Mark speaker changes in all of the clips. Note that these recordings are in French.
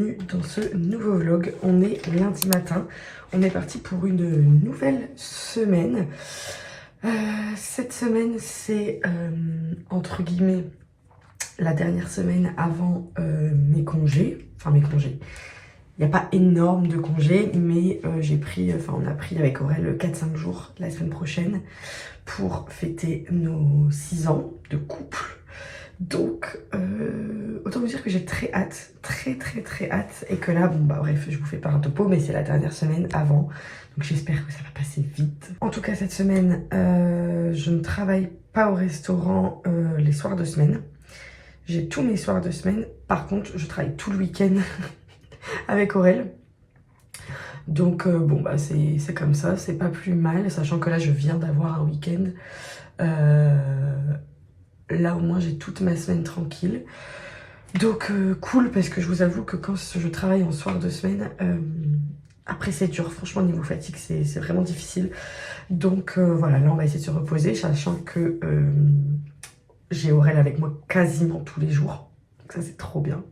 Speaker 1: bienvenue dans ce nouveau vlog. On est lundi matin, on est parti pour une nouvelle semaine. Cette semaine c'est entre guillemets la dernière semaine avant mes congés. Enfin mes congés, il n'y a pas énorme de congés, mais on a pris avec Aurel 4-5 jours la semaine prochaine pour fêter nos 6 ans de couple. Donc, autant vous dire que j'ai très hâte, très hâte, et que là, bon bah bref, je vous fais pas un topo, mais c'est la dernière semaine avant, donc j'espère que ça va passer vite. En tout cas, cette semaine, je ne travaille pas au restaurant les soirs de semaine. J'ai tous mes soirs de semaine, par contre, je travaille tout le week-end avec Aurel. Donc, bon bah c'est comme ça, c'est pas plus mal, sachant que là, je viens d'avoir un week-end. Là au moins j'ai toute ma semaine tranquille. Donc cool, parce que je vous avoue que quand je travaille en soir de semaine, après c'est dur, franchement niveau fatigue c'est vraiment difficile. Donc voilà, là on va essayer de se reposer, sachant que j'ai Aurel avec moi quasiment tous les jours. Donc ça c'est trop bien.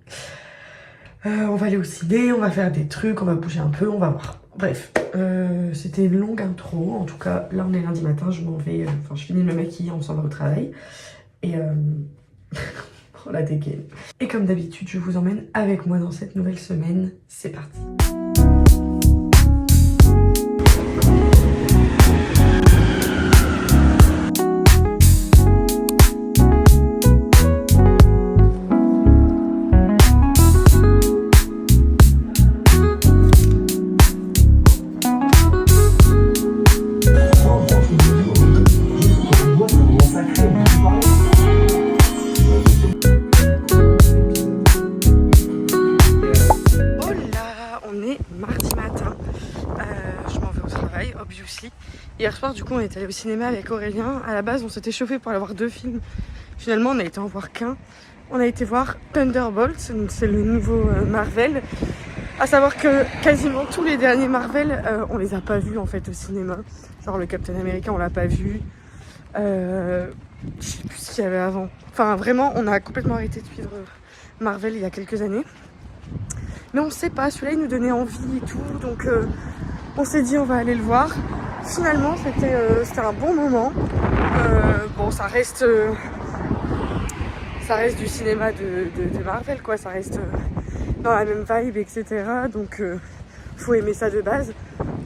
Speaker 1: On va aller au ciné, on va faire des trucs, on va bouger un peu, on va voir. Bref, c'était une longue intro. En tout cas, là on est lundi matin, je m'en vais, je finis de me maquiller, on s'en va au travail. Et oh la dégaine. Et comme d'habitude, je vous emmène avec moi dans cette nouvelle semaine. C'est parti. Hier soir, du coup, on est allé au cinéma avec Aurélien. À la base, on s'était chauffé pour aller voir 2 films. Finalement, on a été en voir qu'un. On a été voir Thunderbolts, donc c'est le nouveau Marvel. À savoir que quasiment tous les derniers Marvel, on les a pas vus en fait au cinéma. Genre le Captain America, on l'a pas vu. Je sais plus ce qu'il y avait avant. Enfin, vraiment, on a complètement arrêté de suivre Marvel il y a quelques années. Mais on sait pas, celui-là il nous donnait envie et tout, donc on s'est dit on va aller le voir. Finalement c'était un bon moment. Bon ça reste du cinéma de Marvel quoi, ça reste dans la même vibe etc. Donc faut aimer ça de base.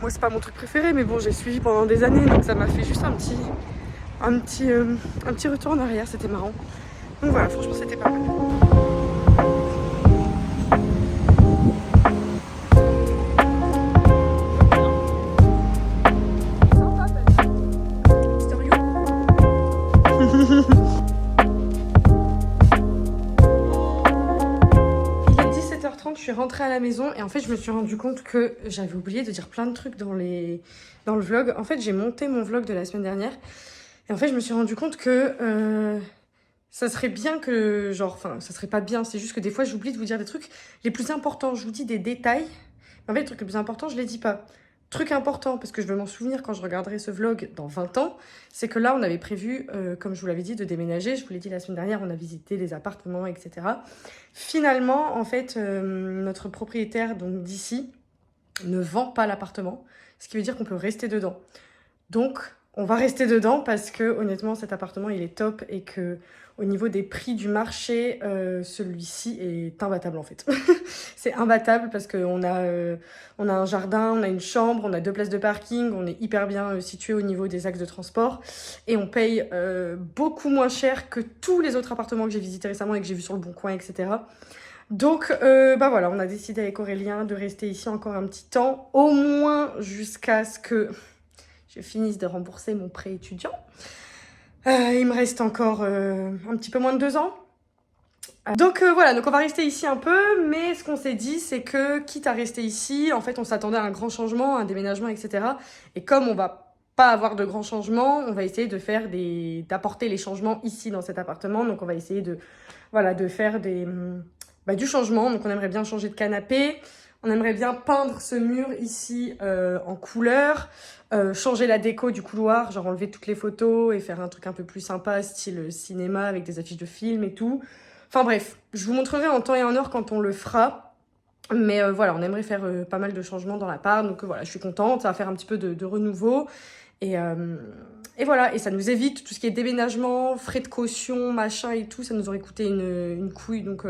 Speaker 1: Moi c'est pas mon truc préféré mais bon j'ai suivi pendant des années donc ça m'a fait juste un petit retour en arrière, c'était marrant. Donc voilà, franchement c'était pas mal. Je suis rentrée à la maison et en fait je me suis rendu compte que j'avais oublié de dire plein de trucs dans le vlog. En fait j'ai monté mon vlog de la semaine dernière et en fait je me suis rendu compte que ça serait bien que ça serait pas bien, c'est juste que des fois j'oublie de vous dire des trucs les plus importants. Je vous dis des détails, mais en fait les trucs les plus importants je les dis pas. Truc important, parce que je veux m'en souvenir quand je regarderai ce vlog dans 20 ans, c'est que là, on avait prévu, comme je vous l'avais dit, de déménager. Je vous l'ai dit la semaine dernière, on a visité les appartements, etc. Finalement, en fait, notre propriétaire donc d'ici ne vend pas l'appartement, ce qui veut dire qu'on peut rester dedans. Donc, on va rester dedans parce que, honnêtement, cet appartement, il est top et que au niveau des prix du marché, celui-ci est imbattable en fait. C'est imbattable parce qu'on a un jardin, on a une chambre, on a 2 places de parking, on est hyper bien situé au niveau des axes de transport et on paye beaucoup moins cher que tous les autres appartements que j'ai visités récemment et que j'ai vus sur le Bon Coin, etc. Donc, bah voilà, on a décidé avec Aurélien de rester ici encore un petit temps, au moins jusqu'à ce que je finisse de rembourser mon prêt étudiant. Il me reste encore un petit peu moins de 2 ans. Donc voilà, donc on va rester ici un peu, mais ce qu'on s'est dit, c'est que quitte à rester ici, en fait, on s'attendait à un grand changement, un déménagement, etc. Et comme on va pas avoir de grands changements, on va essayer de d'apporter les changements ici dans cet appartement. Donc on va essayer de faire du changement. Donc on aimerait bien changer de canapé. On aimerait bien peindre ce mur ici en couleur, changer la déco du couloir, genre enlever toutes les photos et faire un truc un peu plus sympa, style cinéma avec des affiches de films et tout. Enfin bref, je vous montrerai en temps et en heure quand on le fera. Mais voilà, on aimerait faire pas mal de changements dans l'appart. Donc voilà, je suis contente. Ça va faire un petit peu de renouveau. Et voilà, et ça nous évite tout ce qui est déménagement, frais de caution, machin et tout. Ça nous aurait coûté une couille, donc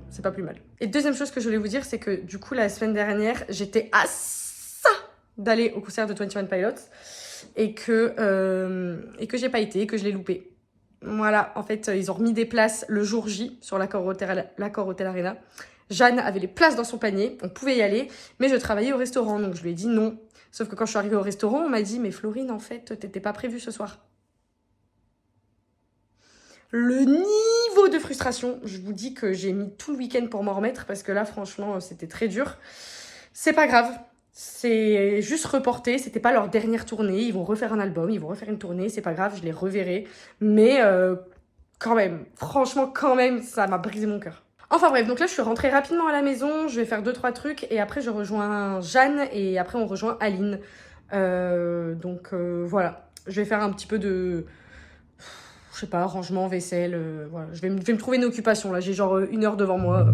Speaker 1: c'est pas plus mal. Et deuxième chose que je voulais vous dire, c'est que du coup, la semaine dernière, j'étais à ça d'aller au concert de 21 Pilots et que j'ai pas été, que je l'ai loupé. Voilà, en fait, ils ont remis des places le jour J sur l'Accor Hotel Arena. Jeanne avait les places dans son panier, on pouvait y aller, mais je travaillais au restaurant, donc je lui ai dit non. Sauf que quand je suis arrivée au restaurant, on m'a dit « Mais Florine, en fait, t'étais pas prévue ce soir. » Le niveau de frustration, je vous dis que j'ai mis tout le week-end pour m'en remettre, parce que là, franchement, c'était très dur. C'est pas grave, c'est juste reporté, c'était pas leur dernière tournée, ils vont refaire un album, ils vont refaire une tournée, c'est pas grave, je les reverrai. Mais quand même, franchement, quand même, ça m'a brisé mon cœur. Enfin bref, donc là je suis rentrée rapidement à la maison, je vais faire 2-3 trucs et après je rejoins Jeanne et après on rejoint Aline. Voilà, je vais faire un petit peu de, je sais pas, rangement, vaisselle, voilà. Je vais me trouver une occupation là, j'ai genre 1 heure devant moi.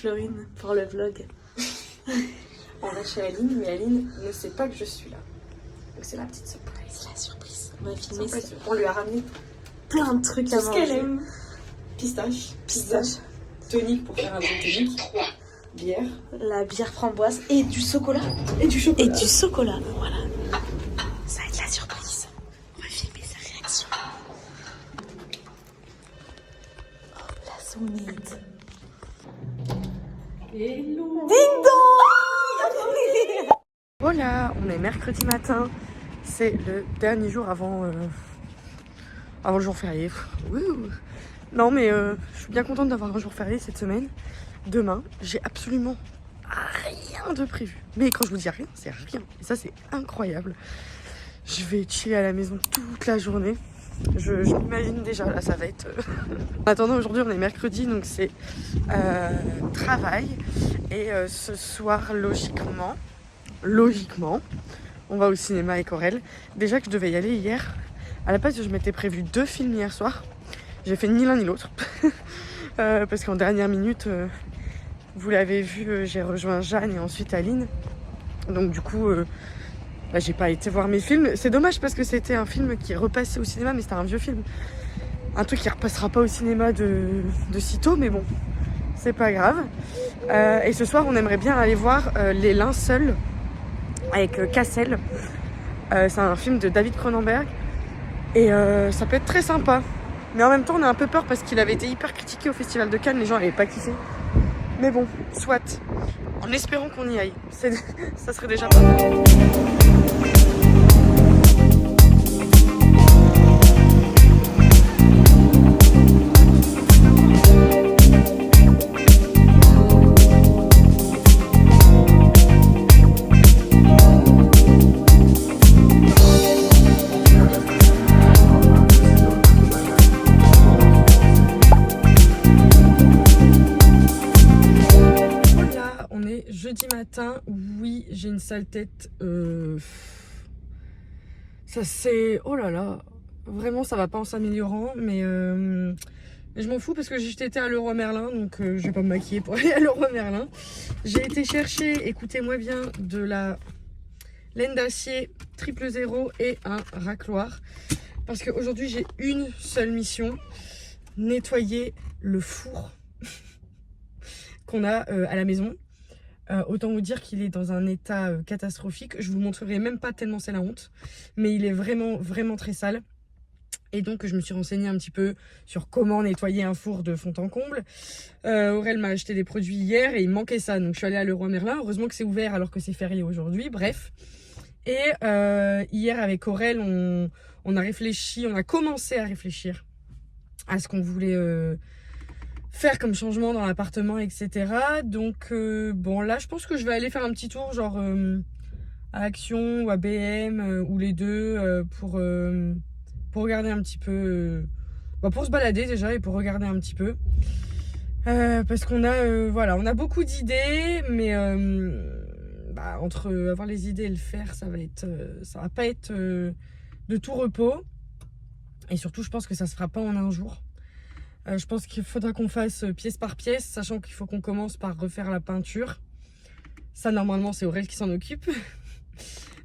Speaker 2: Florine pour le vlog.
Speaker 1: On va chez Aline, mais Aline ne sait pas que je suis là. Donc c'est la petite surprise.
Speaker 2: C'est la surprise. On va filmer ça.
Speaker 1: On lui a ramené
Speaker 2: plein de trucs à manger.
Speaker 1: Tout ce qu'elle aime. Pistache, tonique pour faire un gin tonique, bière.
Speaker 2: La bière framboise et du chocolat.
Speaker 1: Et du chocolat.
Speaker 2: Et du chocolat, voilà. Ça va être la surprise. On va filmer sa réaction. Oh, la sonnette.
Speaker 1: Hello.
Speaker 2: Ding dong.
Speaker 1: Voilà, on est mercredi matin. C'est le dernier jour avant le jour férié. Wouh. Non mais je suis bien contente d'avoir un jour férié cette semaine. Demain, j'ai absolument rien de prévu. Mais quand je vous dis rien, c'est rien. Et ça c'est incroyable. Je vais chiller à la maison toute la journée. Je m'imagine déjà, là ça va être... En attendant, aujourd'hui on est mercredi, donc c'est travail. Et ce soir, logiquement, on va au cinéma avec Aurel. Déjà que je devais y aller hier. À la base, je m'étais prévu 2 films hier soir. J'ai fait ni l'un ni l'autre. Parce qu'en dernière minute, vous l'avez vu, j'ai rejoint Jeanne et ensuite Aline. Donc du coup... j'ai pas été voir mes films. C'est dommage parce que c'était un film qui est repassé au cinéma, mais c'était un vieux film. Un truc qui repassera pas au cinéma de sitôt, mais bon, c'est pas grave. Et ce soir, on aimerait bien aller voir Les Linceuls avec Cassel. C'est un film de David Cronenberg. Et ça peut être très sympa. Mais en même temps, on a un peu peur parce qu'il avait été hyper critiqué au Festival de Cannes. Les gens n'avaient pas kiffé. Mais bon, soit. En espérant qu'on y aille. Ça serait déjà pas mal. Jeudi matin, oui, j'ai une sale tête. Ça c'est... Oh là là. Vraiment, ça va pas en s'améliorant. Mais je m'en fous parce que j'ai été à Leroy Merlin. Donc je vais pas me maquiller pour aller à Leroy Merlin. J'ai été chercher, écoutez-moi bien, de la laine d'acier 000 et un racloir. Parce qu'aujourd'hui, j'ai une seule mission. Nettoyer le four qu'on a à la maison. Autant vous dire qu'il est dans un état catastrophique. Je vous montrerai même pas tellement c'est la honte. Mais il est vraiment, vraiment très sale. Et donc je me suis renseignée un petit peu sur comment nettoyer un four de fond en comble. Aurel m'a acheté des produits hier et il me manquait ça. Donc je suis allée à Leroy Merlin. Heureusement que c'est ouvert alors que c'est férié aujourd'hui. Bref. Et hier avec Aurel, on a réfléchi, on a commencé à réfléchir à ce qu'on voulait... faire comme changement dans l'appartement, etc. Donc bon, là je pense que je vais aller faire un petit tour genre à Action ou à BM ou les deux pour regarder un petit peu, pour se balader déjà et pour regarder un petit peu. Parce qu'on a, voilà, on a beaucoup d'idées, mais entre avoir les idées et le faire, ça va pas être de tout repos. Et surtout, je pense que ça se fera pas en un jour. Je pense qu'il faudra qu'on fasse pièce par pièce, sachant qu'il faut qu'on commence par refaire la peinture. Ça, normalement, c'est Aurel qui s'en occupe.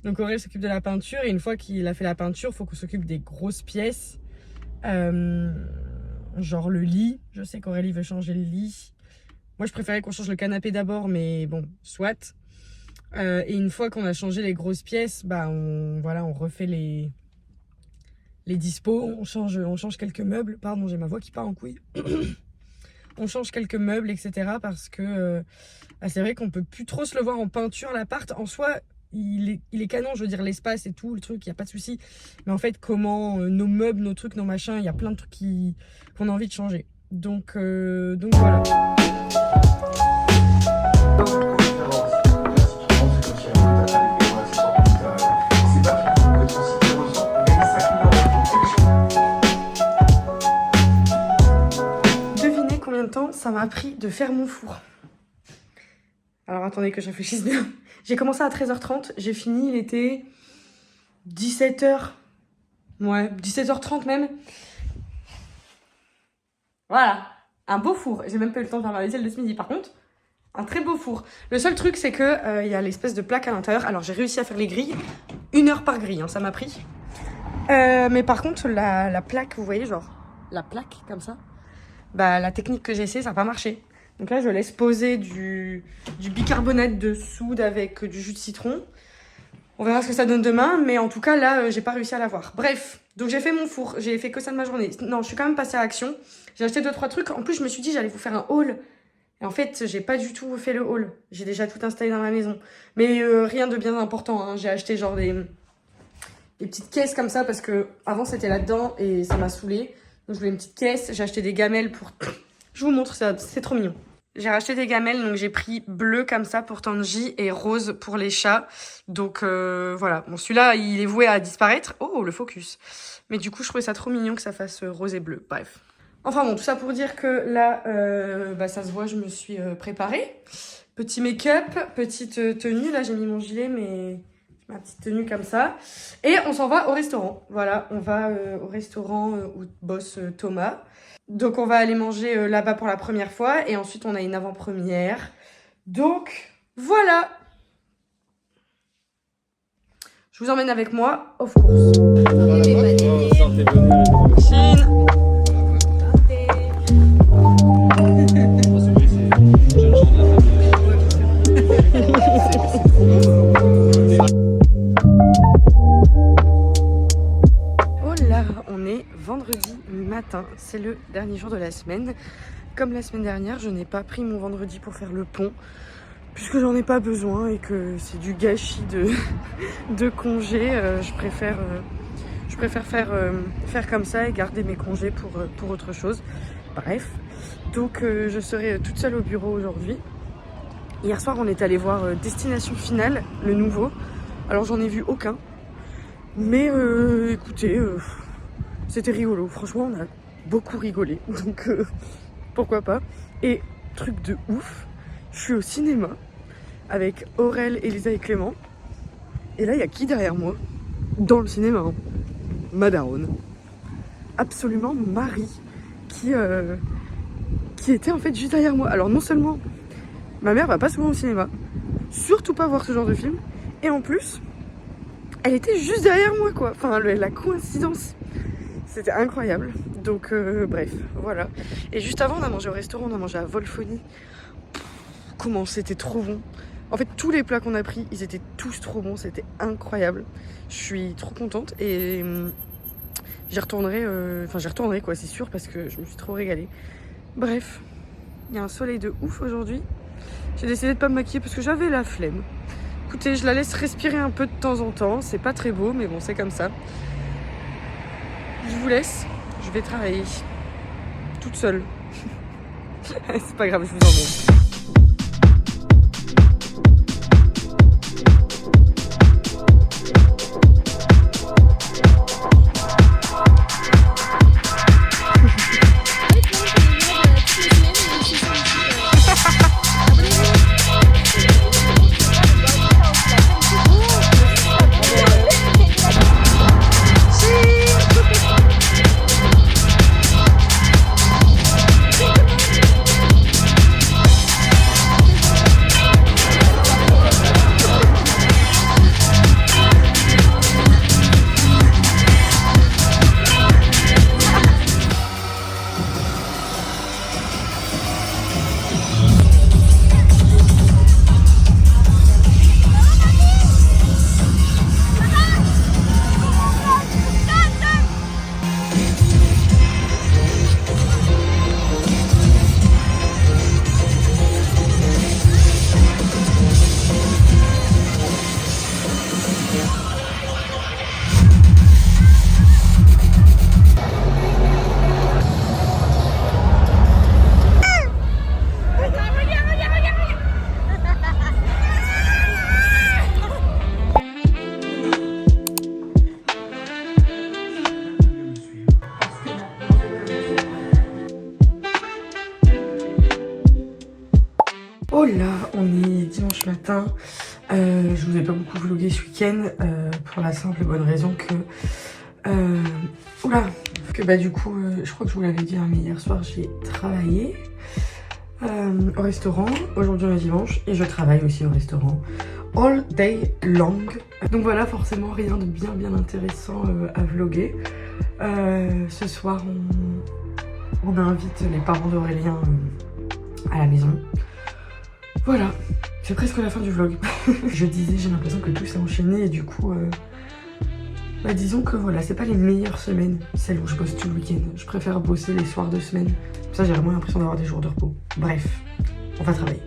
Speaker 1: Donc Aurel s'occupe de la peinture, et une fois qu'il a fait la peinture, il faut qu'on s'occupe des grosses pièces. Genre le lit. Je sais qu'Aurélie veut changer le lit. Moi, je préférais qu'on change le canapé d'abord, mais bon, soit. Et une fois qu'on a changé les grosses pièces, on refait les dispos. On change quelques meubles. Pardon, j'ai ma voix qui part en couille. On change quelques meubles, etc. Parce que c'est vrai qu'on peut plus trop se le voir en peinture, l'appart. En soi, il est canon, je veux dire, l'espace et tout, le truc, il n'y a pas de souci. Mais en fait, comment nos meubles, nos trucs, nos machins, il y a plein de trucs qu'on a envie de changer. Donc voilà. Devinez combien de temps ça m'a pris de faire mon four. Alors attendez que je réfléchisse bien. J'ai commencé à 13h30, j'ai fini, il était 17h. Ouais, 17h30 même. Voilà, un beau four. J'ai même pas eu le temps de faire ma vaisselle de ce midi. Par contre, un très beau four. Le seul truc, c'est que y a l'espèce de plaque à l'intérieur. Alors j'ai réussi à faire les grilles. 1 heure par grille, hein, ça m'a pris. Mais par contre, la plaque, vous voyez, genre, la plaque comme ça, la technique que j'ai essayé, ça n'a pas marché. Donc là, je laisse poser du bicarbonate de soude avec du jus de citron. On verra ce que ça donne demain, mais en tout cas, là, j'ai pas réussi à l'avoir. Bref, donc j'ai fait mon four, j'ai fait que ça de ma journée. Non, je suis quand même passée à l'action. J'ai acheté 2-3 trucs. En plus, je me suis dit, j'allais vous faire un haul. Et en fait, j'ai pas du tout fait le haul. J'ai déjà tout installé dans ma maison. Mais rien de bien important, hein. J'ai acheté genre des petites caisses comme ça, parce que avant c'était là-dedans et ça m'a saoulée. Donc je voulais une petite caisse. J'ai acheté des gamelles pour... Je vous montre ça, c'est trop mignon. J'ai racheté des gamelles, donc j'ai pris bleu comme ça pour Tanji et rose pour les chats. Donc voilà, bon celui-là il est voué à disparaître. Oh le focus. Mais du coup je trouvais ça trop mignon que ça fasse rose et bleu, bref. Enfin bon, tout ça pour dire que là, ça se voit, je me suis préparée. Petit make-up, petite tenue, là j'ai mis mon gilet mais... ma petite tenue comme ça. Et on s'en va au restaurant. Voilà, on va au restaurant où bosse Thomas. Donc on va aller manger là-bas pour la première fois. Et ensuite on a une avant-première. Donc voilà. Je vous emmène avec moi, of course. Chine. Vendredi matin, c'est le dernier jour de la semaine. Comme la semaine dernière, je n'ai pas pris mon vendredi pour faire le pont, puisque j'en ai pas besoin et que c'est du gâchis de congés. Je préfère faire comme ça et garder mes congés pour autre chose. Bref, donc je serai toute seule au bureau aujourd'hui. Hier soir, on est allé voir Destination Finale, le nouveau. Alors j'en ai vu aucun, mais écoutez... c'était rigolo, franchement on a beaucoup rigolé, donc pourquoi pas. Et truc de ouf, je suis au cinéma avec Aurel, Elisa et Clément. Et là il y a qui derrière moi? Dans le cinéma, hein. Ma daronne. Absolument Marie, qui était en fait juste derrière moi. Alors non seulement ma mère va pas souvent au cinéma, surtout pas voir ce genre de film, et en plus elle était juste derrière moi quoi. Enfin la coïncidence. C'était incroyable. Donc bref, voilà. Et juste avant, on a mangé au restaurant, on a mangé à Volfoni. Comment c'était trop bon. En fait, tous les plats qu'on a pris, ils étaient tous trop bons. C'était incroyable. Je suis trop contente et j'y retournerai quoi, c'est sûr, parce que je me suis trop régalée. Bref, il y a un soleil de ouf aujourd'hui. J'ai décidé de pas me maquiller parce que j'avais la flemme. Écoutez, je la laisse respirer un peu de temps en temps. C'est pas très beau, mais bon, c'est comme ça. Je vous laisse, je vais travailler toute seule. C'est pas grave, je vous emmène. matin. Je vous ai pas beaucoup vlogué ce week-end pour la simple et bonne raison que... du coup, je crois que je vous l'avais dit, hein, mais hier soir j'ai travaillé au restaurant. Aujourd'hui on est dimanche et je travaille aussi au restaurant all day long. Donc voilà, forcément rien de bien intéressant à vlogger. Ce soir on invite les parents d'Aurélien à la maison. Voilà, c'est presque la fin du vlog. Je disais, j'ai l'impression que tout s'est enchaîné et du coup, disons que voilà, c'est pas les meilleures semaines, celles où je bosse tout le week-end. Je préfère bosser les soirs de semaine. Comme ça, j'ai vraiment l'impression d'avoir des jours de repos. Bref, on va travailler.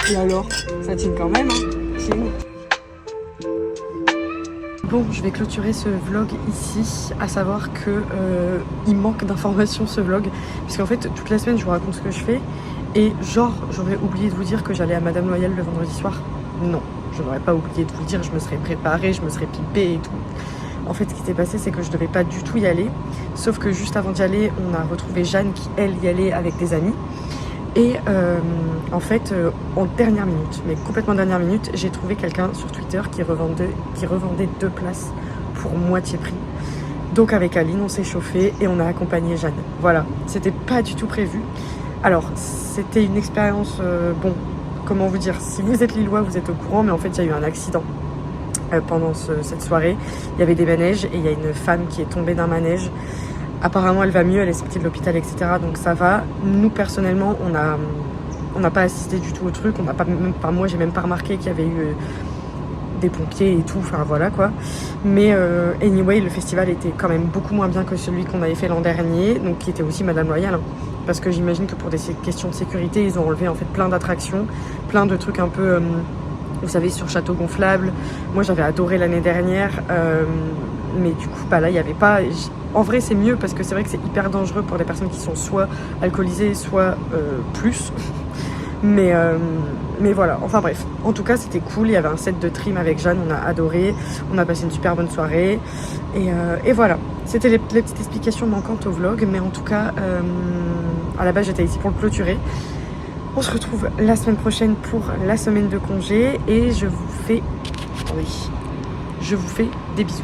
Speaker 1: Et alors, ça tient quand même, hein. Bon, je vais clôturer ce vlog ici, à savoir que il manque d'informations ce vlog, puisqu'en fait toute la semaine je vous raconte ce que je fais, et genre j'aurais oublié de vous dire que j'allais à Madame Loyal le vendredi soir. Non, je n'aurais pas oublié de vous dire, je me serais préparée, je me serais pipée et tout. En fait, ce qui s'est passé, c'est que je devais pas du tout y aller, sauf que juste avant d'y aller, on a retrouvé Jeanne qui, elle, y allait avec des amis. Et en fait, en dernière minute, mais complètement dernière minute, j'ai trouvé quelqu'un sur Twitter qui revendait 2 places pour moitié prix. Donc avec Aline, on s'est chauffé et on a accompagné Jeanne. Voilà, c'était pas du tout prévu. Alors, c'était une expérience, bon, comment vous dire, si vous êtes lillois, vous êtes au courant, mais en fait, il y a eu un accident pendant cette soirée. Il y avait des manèges et il y a une femme qui est tombée d'un manège. Apparemment, elle va mieux, elle est sortie de l'hôpital, etc. Donc ça va. Nous, personnellement, on n'a pas assisté du tout au truc. On n'a pas, même pas, moi, j'ai même pas remarqué qu'il y avait eu des pompiers et tout. Enfin, voilà, quoi. Mais anyway, le festival était quand même beaucoup moins bien que celui qu'on avait fait l'an dernier. Donc, qui était aussi Madame Loyal. Hein. Parce que j'imagine que pour des questions de sécurité, ils ont enlevé en fait plein d'attractions. Plein de trucs un peu... vous savez, sur château gonflable. Moi, j'avais adoré l'année dernière. Mais du coup, là, il n'y avait pas... En vrai, c'est mieux parce que c'est vrai que c'est hyper dangereux pour des personnes qui sont soit alcoolisées, soit plus. Mais voilà, enfin bref. En tout cas, c'était cool. Il y avait un set de trim avec Jeanne, on a adoré. On a passé une super bonne soirée. Et voilà. C'était les petites explications manquantes au vlog. Mais en tout cas, à la base, j'étais ici pour le clôturer. On se retrouve la semaine prochaine pour la semaine de congé. Et je vous fais... Oui. Je vous fais des bisous.